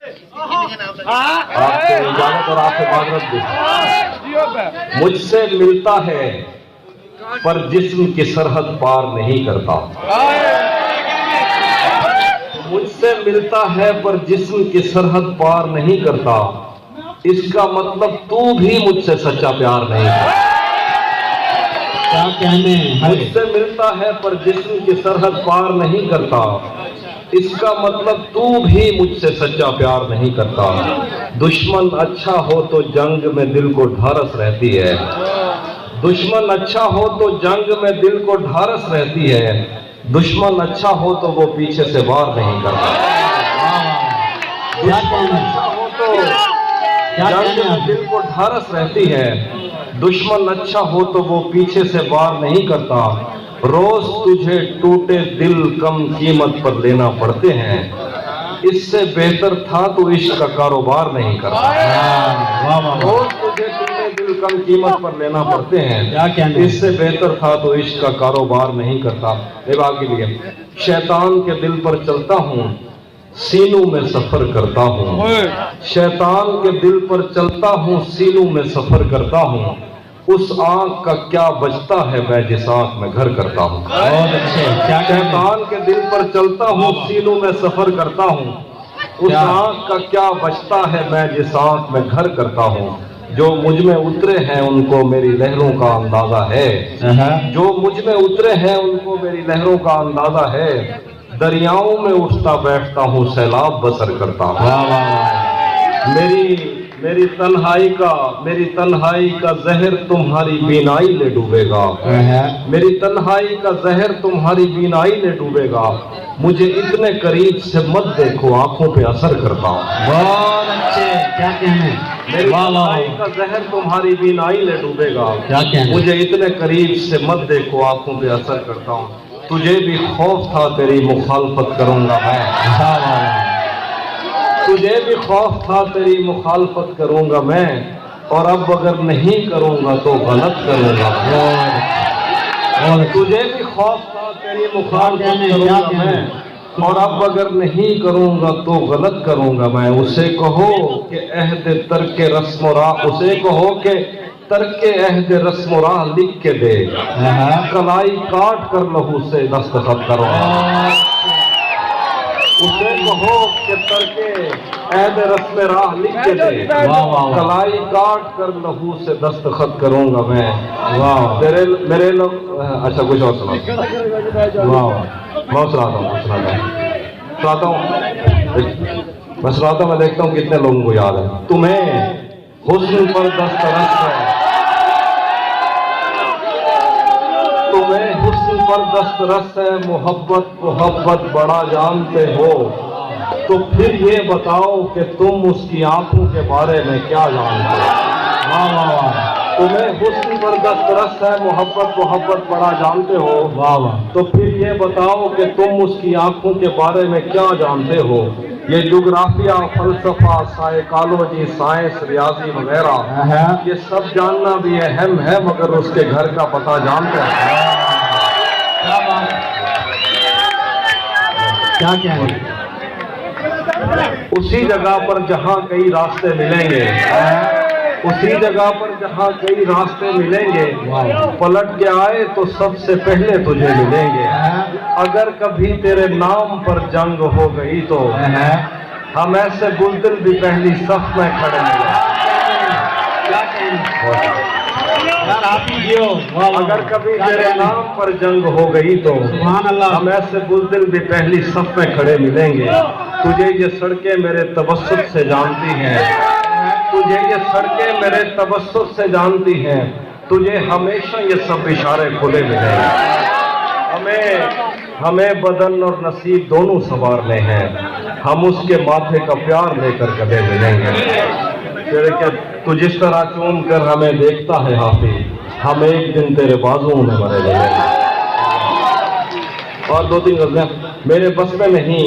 आपसे इजाजत और आपसे माजरत भी। मुझसे मिलता है पर जिस्म की सरहद पार नहीं करता। मुझसे मिलता है पर जिस्म की सरहद पार नहीं करता, इसका मतलब तू भी मुझसे सच्चा प्यार नहीं करता। क्या कहने मुझसे मिलता है पर जिस्म की सरहद पार नहीं करता, इसका मतलब तू भी मुझसे सच्चा प्यार नहीं करता। दुश्मन अच्छा हो तो जंग में दिल को ढारस रहती है, दुश्मन अच्छा हो तो जंग में दिल को ढारस रहती है, दुश्मन अच्छा हो तो वो पीछे से वार नहीं करता। दुश्मन अच्छा हो तो जंग में दिल को ढारस रहती है, दुश्मन अच्छा हो तो वो पीछे से वार नहीं करता। रोज तुझे टूटे दिल कम कीमत पर लेना पड़ते हैं, इससे बेहतर था तो इश्क का कारोबार नहीं करता। रोज तुझे टूटे दिल कम कीमत पर लेना पड़ते हैं, इससे बेहतर था तो इश्क का कारोबार नहीं करता। विवाह के लिए शैतान के दिल पर चलता हूँ, सीनों में सफर करता हूँ। शैतान के दिल पर चलता हूँ, सीनों में सफर करता हूँ। उस आंख का क्या बचता है मैं जिस आंख में घर करता हूँ। शैतान के दिल पर चलता हूँ, सीनों में सफर करता हूँ। उस आंख का क्या बचता है मैं जिस आंख में घर करता हूँ। जो मुझ में उतरे हैं उनको मेरी लहरों का अंदाजा है, जो मुझ में उतरे हैं उनको मेरी लहरों का अंदाजा है। दरियाओं में उठता बैठता हूँ, सैलाब बसर करता हूँ। मेरी तन्हाई का जहर तुम्हारी बीनाई ले डूबेगा, मेरी तन्हाई का जहर तुम्हारी बीनाई ले डूबेगा। मुझे इतने करीब से मत देखो, आंखों पे असर करता हूँ। बहुत अच्छे, क्या कहने। मेरी तन्हाई का जहर तुम्हारी बीनाई ले डूबेगा, क्या कहने। मुझे इतने करीब से मत देखो, आंखों पे असर करता हूँ। तुझे भी खौफ था तेरी मुखालफत करूंगा मैं, तुझे भी खौफ था तेरी मुखालफत करूंगा मैं, और अब अगर नहीं करूंगा तो गलत करूंगा। और तुझे भी खौफ था तेरी मुखालफत करूंगा मैं, और अब अगर नहीं करूंगा तो गलत करूंगा मैं। उसे कहो कि अहद तर्क रस्म राह, उसे कहो कि तर्क अहद रस्म राह लिख के दे, कलाई काट कर लहू से दस्तखत करो। उसे कहो कि तर्के ऐद रस्म राह लिख के दे, कलाई काट कर लहू से दस्तखत करूंगा मैं। वाह मेरे लोग, अच्छा कुछ और सुना। वाह मैं सुनाता हूँ मैं देखता हूँ कितने लोगों को याद है। तुम्हें हुस्न पर दस्तरस है, तुम्हें हुस्न पर दस्तरस है, मोहब्बत बड़ा जानते हो, तो फिर ये बताओ कि तुम उसकी आंखों के बारे में क्या जानते हो। तुम्हें हुस्न पर दस्तरस है, मोहब्बत बड़ा जानते हो, तो फिर ये बताओ कि तुम उसकी आंखों के बारे में क्या जानते हो। ये जोग्राफिया, फलसफा, साइकोलॉजी, साइंस, रियाजी वगैरह, ये सब जानना भी अहम है, मगर उसके घर का पता जानते हैं। क्या कहने। उसी जगह पर जहाँ कई रास्ते मिलेंगे, उसी जगह पर जहाँ कई रास्ते मिलेंगे, पलट के आए तो सबसे पहले तुझे मिलेंगे। अगर कभी तेरे नाम पर जंग हो गई तो हम ऐसे बुज़दिल भी पहली सफ में खड़े मिले। अगर कभी तेरे नाम पर जंग हो गई तो हम ऐसे बुज़दिल भी पहली सफ में खड़े मिलेंगे। तुझे ये सड़कें मेरे तबस्सुत से जानती हैं, तुझे ये सड़कें मेरे तबस्सुत से जानती हैं, तुझे हमेशा ये सब इशारे खुले मिलेंगे। हमें बदन और नसीब दोनों संवारने हैं, हम उसके माथे का प्यार लेकर कदे मिलेंगे। तू जिस तरह चूम कर हमें देखता है हाफिज, हम एक दिन तेरे बाजुओं में मरे मिलेंगे। और दो तीन गज़लें मेरे बस में नहीं,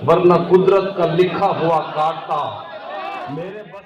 वरना कुदरत का लिखा हुआ काटता मेरे बस